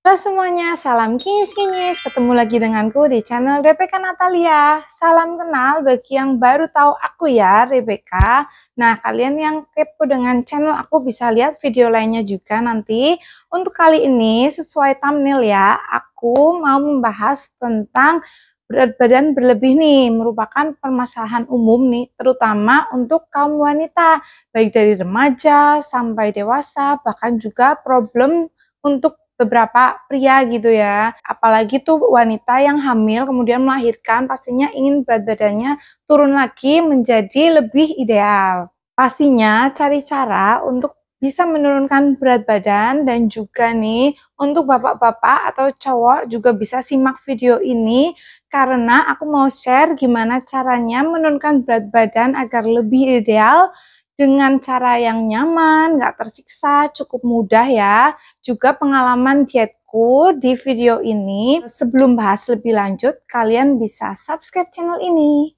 Halo semuanya, salam kinyis-kinyis. Ketemu lagi denganku di channel Rebecca Natalia. Salam kenal bagi yang baru tahu aku ya, Rebecca. Nah, kalian yang kepo dengan channel aku bisa lihat video lainnya juga nanti. Untuk kali ini, sesuai thumbnail ya, aku mau membahas tentang berat badan berlebih nih, merupakan permasalahan umum nih, terutama untuk kaum wanita, baik dari remaja sampai dewasa, bahkan juga problem untuk beberapa pria gitu ya, apalagi tuh wanita yang hamil kemudian melahirkan pastinya ingin berat badannya turun lagi menjadi lebih ideal. Pastinya cari cara untuk bisa menurunkan berat badan, dan juga nih untuk bapak-bapak atau cowok juga bisa simak video ini karena aku mau share gimana caranya menurunkan berat badan agar lebih ideal dengan cara yang nyaman, nggak tersiksa, cukup mudah ya. Juga pengalaman dietku di video ini. Sebelum bahas lebih lanjut, kalian bisa subscribe channel ini.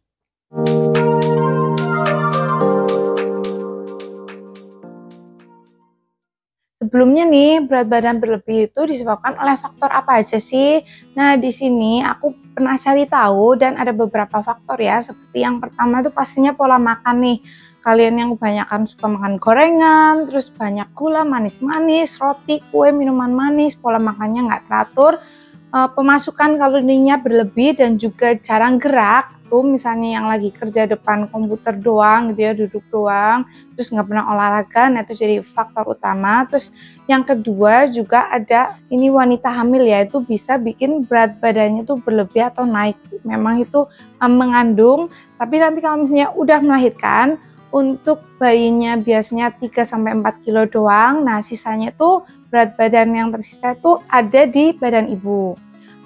Sebelumnya nih, berat badan berlebih itu disebabkan oleh faktor apa aja sih? Nah, di sini aku pernah cari tahu dan ada beberapa faktor ya. Seperti yang pertama itu pastinya pola makan nih. Kalian yang kebanyakan suka makan gorengan, terus banyak gula, manis-manis, roti, kue, minuman manis, pola makannya nggak teratur, pemasukan kalorinya berlebih dan juga jarang gerak. Tuh misalnya yang lagi kerja depan komputer doang gitu ya, duduk doang, terus nggak pernah olahraga, nah itu jadi faktor utama. Terus yang kedua juga ada ini wanita hamil ya, itu bisa bikin berat badannya tuh berlebih atau naik. Memang itu mengandung, tapi nanti kalau misalnya udah melahirkan, untuk bayinya biasanya 3-4 kilo doang, nah sisanya tuh berat badan yang tersisa itu ada di badan ibu.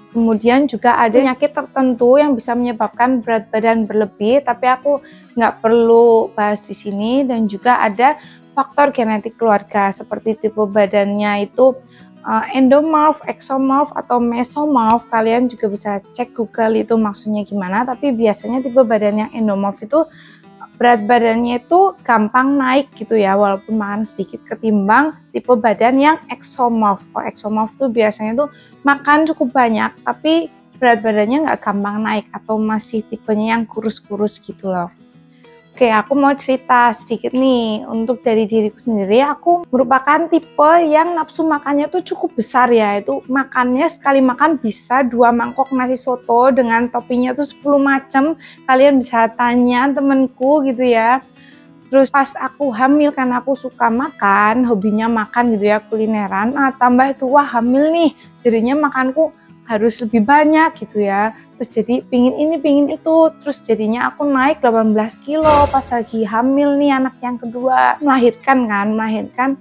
Kemudian juga ada penyakit tertentu yang bisa menyebabkan berat badan berlebih, tapi aku nggak perlu bahas di sini. Dan juga ada faktor genetik keluarga, seperti tipe badannya itu endomorph, exomorph, atau mesomorph. Kalian juga bisa cek Google itu maksudnya gimana, tapi biasanya tipe badan yang endomorph itu berat badannya itu gampang naik gitu ya, walaupun makan sedikit, ketimbang tipe badan yang exomorph. Kalau exomorph tuh biasanya tuh makan cukup banyak tapi berat badannya nggak gampang naik, atau masih tipenya yang kurus-kurus gitu loh. Oke, aku mau cerita sedikit nih. Untuk dari diriku sendiri, aku merupakan tipe yang nafsu makannya tuh cukup besar ya. Itu makannya sekali makan bisa 2 mangkok nasi soto dengan toppingnya tuh 10 macam. Kalian bisa tanya temenku gitu ya. Terus pas aku hamil, karena aku suka makan, hobinya makan gitu ya, kulineran. Nah, tambah itu wah hamil nih, jadinya makanku harus lebih banyak gitu ya. Terus jadi pingin ini pingin itu, terus jadinya aku naik 18 kilo pas lagi hamil nih anak yang kedua. Melahirkan,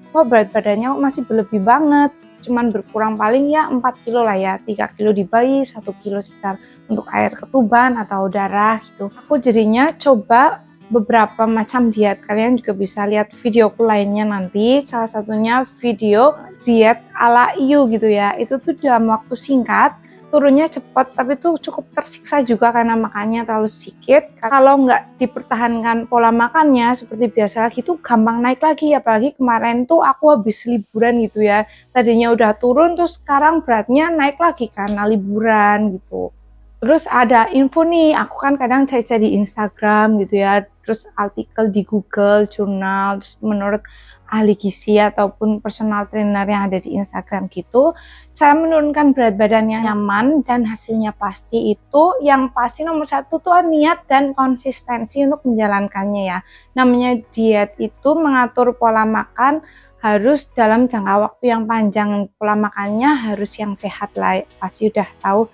kok berat badannya masih berlebih banget, cuman berkurang paling ya 4 kilo lah ya, 3 kilo di bayi, 1 kilo sekitar untuk air ketuban atau darah gitu. Aku jadinya coba beberapa macam diet, kalian juga bisa lihat videoku lainnya nanti, salah satunya video diet ala IU gitu ya. Itu tuh dalam waktu singkat turunnya cepat, tapi tuh cukup tersiksa juga karena makannya terlalu sedikit. Kalau nggak dipertahankan pola makannya seperti biasa lagi tuh gampang naik lagi. Apalagi kemarin tuh aku habis liburan gitu ya, tadinya udah turun terus sekarang beratnya naik lagi karena liburan gitu. Terus ada info nih, aku kan kadang cari-cari di Instagram gitu ya, terus artikel di Google, jurnal, terus menurut ahli gizi ataupun personal trainer yang ada di Instagram gitu, cara menurunkan berat badan yang nyaman dan hasilnya pasti itu, yang pasti nomor 1 tuh niat dan konsistensi untuk menjalankannya ya. Namanya diet itu mengatur pola makan harus dalam jangka waktu yang panjang, pola makannya harus yang sehat lah, pasti udah tahu,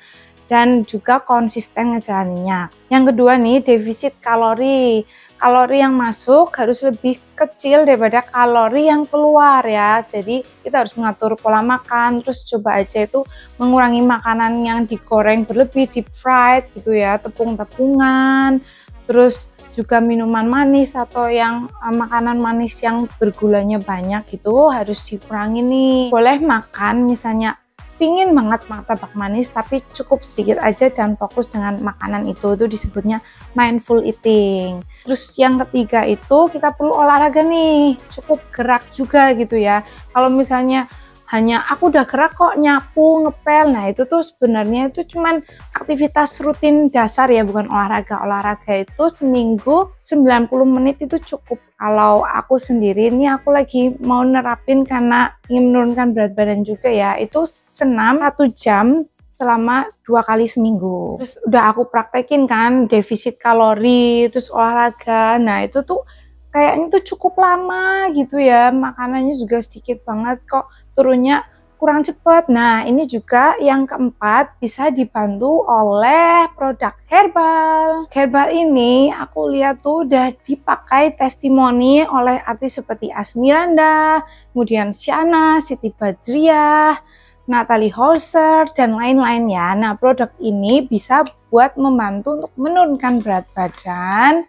dan juga konsisten ngejalaninnya. Yang kedua nih, defisit kalori. Kalori yang masuk harus lebih kecil daripada kalori yang keluar ya. Jadi kita harus mengatur pola makan, terus coba aja itu mengurangi makanan yang digoreng berlebih, deep fried gitu ya, tepung-tepungan, terus juga minuman manis atau yang makanan manis yang bergulanya banyak gitu harus dikurangi nih. Boleh makan misalnya pingin banget martabak manis tapi cukup sedikit aja dan fokus dengan makanan itu disebutnya mindful eating. Terus yang ketiga itu kita perlu olahraga nih, cukup gerak juga gitu ya. Kalau misalnya hanya aku udah gerak kok, nyapu, ngepel. Nah itu tuh sebenarnya itu cuman aktivitas rutin dasar ya, bukan olahraga. Olahraga itu seminggu 90 menit itu cukup. Kalau aku sendiri ini aku lagi mau nerapin karena ingin menurunkan berat badan juga ya, itu senam 1 jam selama 2 kali seminggu. Terus udah aku praktekin kan defisit kalori, terus olahraga. Nah itu tuh kayaknya tuh cukup lama gitu ya, makanannya juga sedikit banget kok turunnya kurang cepat. Nah ini juga yang keempat bisa dibantu oleh produk herbal. Herbal ini aku lihat tuh udah dipakai testimoni oleh artis seperti Asmiranda, kemudian Syana, Siti Badriah, Natalie Holzer, dan lain-lain ya. Nah produk ini bisa buat membantu untuk menurunkan berat badan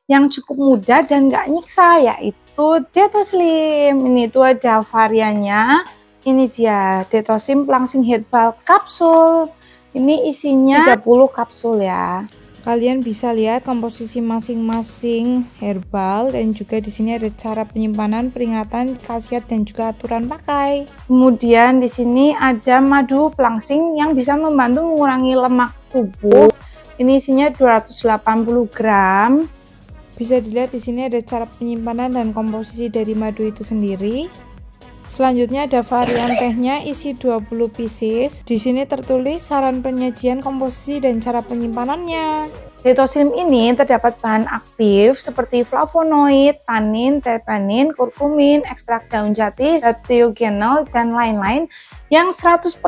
yang cukup mudah dan nggak nyiksa, yaitu Detoslim. Ini tuh ada variannya, ini dia Detoslim Pelangsing Herbal Kapsul. Ini isinya 30 kapsul ya. Kalian bisa lihat komposisi masing-masing herbal, dan juga di sini ada cara penyimpanan, peringatan, khasiat, dan juga aturan pakai. Kemudian di sini ada madu pelangsing yang bisa membantu mengurangi lemak tubuh. Ini isinya 280 gram. Bisa dilihat di sini ada cara penyimpanan dan komposisi dari madu itu sendiri. Selanjutnya ada varian tehnya isi 20 pieces. Di sini tertulis saran penyajian, komposisi, dan cara penyimpanannya. Detoslim ini terdapat bahan aktif seperti flavonoid, tanin, terpenin, kurkumin, ekstrak daun jati, zat thiogenol, dan lain-lain yang 100%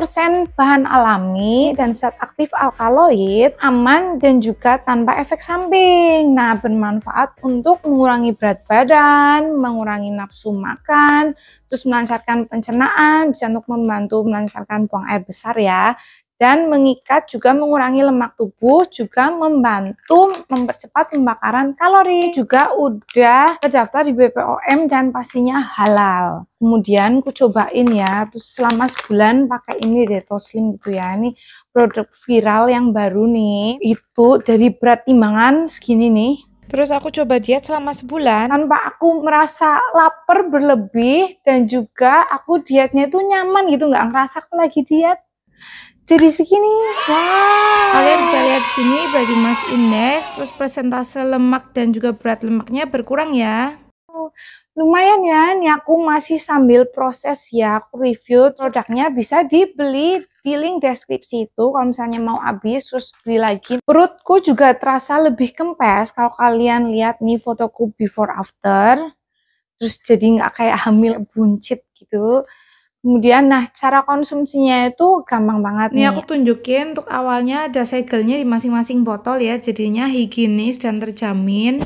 bahan alami dan zat aktif alkaloid, aman dan juga tanpa efek samping. Nah, bermanfaat untuk mengurangi berat badan, mengurangi nafsu makan, terus melancarkan pencernaan, bisa untuk membantu melancarkan buang air besar ya. Dan mengikat juga mengurangi lemak tubuh, juga membantu mempercepat pembakaran kalori. Juga udah terdaftar di BPOM dan pastinya halal. Kemudian aku cobain ya, terus selama sebulan pakai ini Detoslim gitu ya. Ini produk viral yang baru nih. Itu dari berat timbangan segini nih. Terus aku coba diet selama sebulan tanpa aku merasa lapar berlebih, dan juga aku dietnya itu nyaman gitu, nggak ngerasa aku lagi diet. Jadi segini, wow. Kalian bisa lihat di sini body mass index, terus persentase lemak dan juga berat lemaknya berkurang ya. Lumayan ya, ini aku masih sambil proses ya, aku review produknya, bisa dibeli di link deskripsi itu kalau misalnya mau habis terus beli lagi. Perutku juga terasa lebih kempes kalau kalian lihat nih fotoku before after, terus jadi nggak kayak hamil buncit gitu. Kemudian, nah cara konsumsinya itu gampang banget nih. Aku tunjukin untuk awalnya ada segelnya di masing-masing botol ya, jadinya higienis dan terjamin.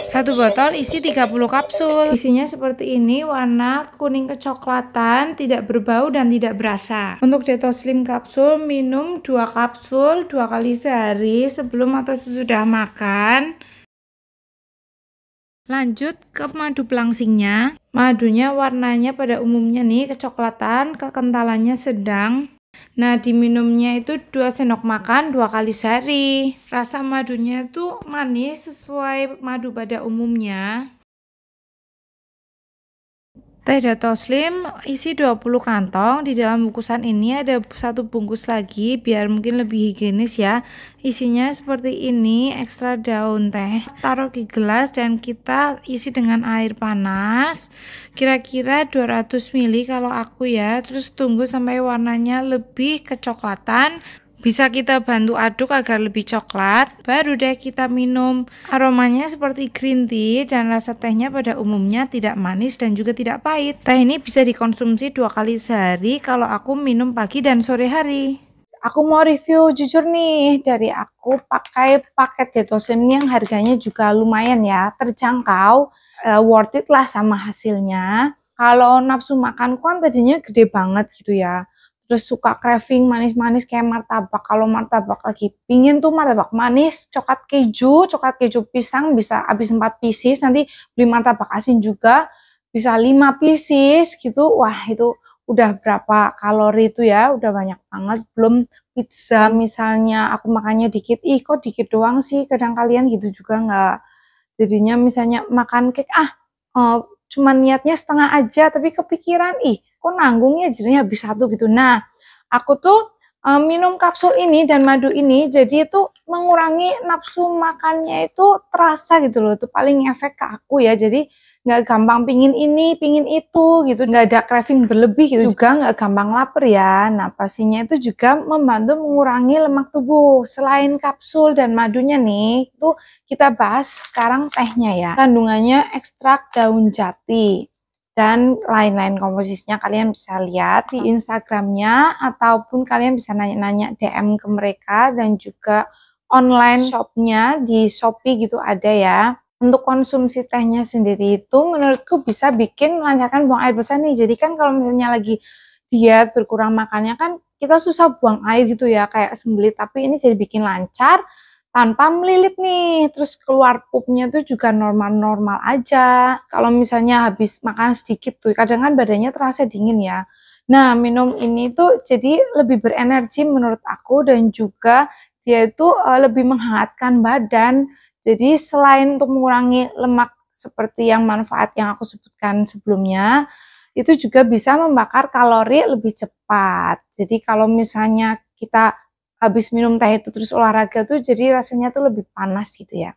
Satu botol isi 30 kapsul. Isinya seperti ini, warna kuning kecoklatan, tidak berbau dan tidak berasa. Untuk Detoslim kapsul, minum 2 kapsul 2 kali sehari sebelum atau sesudah makan. Lanjut ke madu pelangsingnya. Madunya warnanya pada umumnya nih kecoklatan, kekentalannya sedang. Nah, diminumnya itu 2 sendok makan 2 kali sehari. Rasa madunya itu manis sesuai madu pada umumnya. Teh Detoslim isi 20 kantong. Di dalam bungkusan ini ada 1 bungkus lagi biar mungkin lebih higienis ya. Isinya seperti ini, ekstra daun teh. Taruh di gelas dan kita isi dengan air panas. Kira-kira 200 ml kalau aku ya. Terus tunggu sampai warnanya lebih kecoklatan. Bisa kita bantu aduk agar lebih coklat, baru deh kita minum. Aromanya seperti green tea dan rasa tehnya pada umumnya tidak manis dan juga tidak pahit. Teh ini bisa dikonsumsi 2 kali sehari, kalau aku minum pagi dan sore hari. Aku mau review jujur nih, dari aku pakai paket Detoslim ini yang harganya juga lumayan ya, terjangkau, worth it lah sama hasilnya. Kalau nafsu makanku kan tadinya gede banget gitu ya. Terus suka craving manis-manis kayak martabak. Kalau martabak lagi pingin tuh martabak manis, coklat keju pisang bisa habis 4 pieces. Nanti beli martabak asin juga bisa 5 pieces gitu. Wah itu udah berapa kalori itu ya, udah banyak banget. Belum pizza misalnya aku makannya dikit, ih kok dikit doang sih, kadang kalian gitu juga nggak. Jadinya misalnya makan cake, cuma niatnya setengah aja, tapi kepikiran, ih kok nanggungnya jadinya habis satu gitu. Nah, aku tuh minum kapsul ini dan madu ini jadi itu mengurangi nafsu makannya itu terasa gitu loh, itu paling efek ke aku ya. Jadi nggak gampang pingin ini, pingin itu gitu, nggak ada craving berlebih gitu, juga nggak gampang lapar ya. Nah, pastinya itu juga membantu mengurangi lemak tubuh. Selain kapsul dan madunya nih, itu kita bahas sekarang tehnya ya. Kandungannya ekstrak daun jati dan lain-lain komposisinya kalian bisa lihat di Instagramnya, ataupun kalian bisa nanya-nanya DM ke mereka, dan juga online shopnya di Shopee gitu ada ya. Untuk konsumsi tehnya sendiri itu menurutku bisa bikin melancarkan buang air besar nih. Jadi kan kalau misalnya lagi diet berkurang makannya kan kita susah buang air gitu ya, kayak sembelit, tapi ini jadi bikin lancar tanpa melilit nih. Terus keluar pupnya tuh juga normal-normal aja. Kalau misalnya habis makan sedikit tuh kadang kan badannya terasa dingin ya. Nah, minum ini tuh jadi lebih berenergi menurut aku, dan juga dia itu lebih menghangatkan badan. Jadi selain untuk mengurangi lemak seperti yang manfaat yang aku sebutkan sebelumnya, itu juga bisa membakar kalori lebih cepat. Jadi kalau misalnya kita habis minum teh itu terus olahraga tuh jadi rasanya tuh lebih panas gitu ya.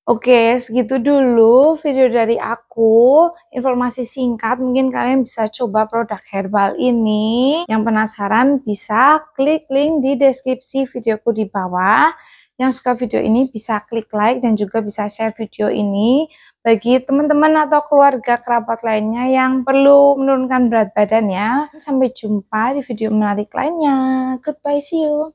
Oke, segitu dulu video dari aku. Informasi singkat, mungkin kalian bisa coba produk herbal ini. Yang penasaran bisa klik link di deskripsi videoku di bawah. Yang suka video ini bisa klik like dan juga bisa share video ini bagi teman-teman atau keluarga kerabat lainnya yang perlu menurunkan berat badan ya. Sampai jumpa di video menarik lainnya. Goodbye, see you.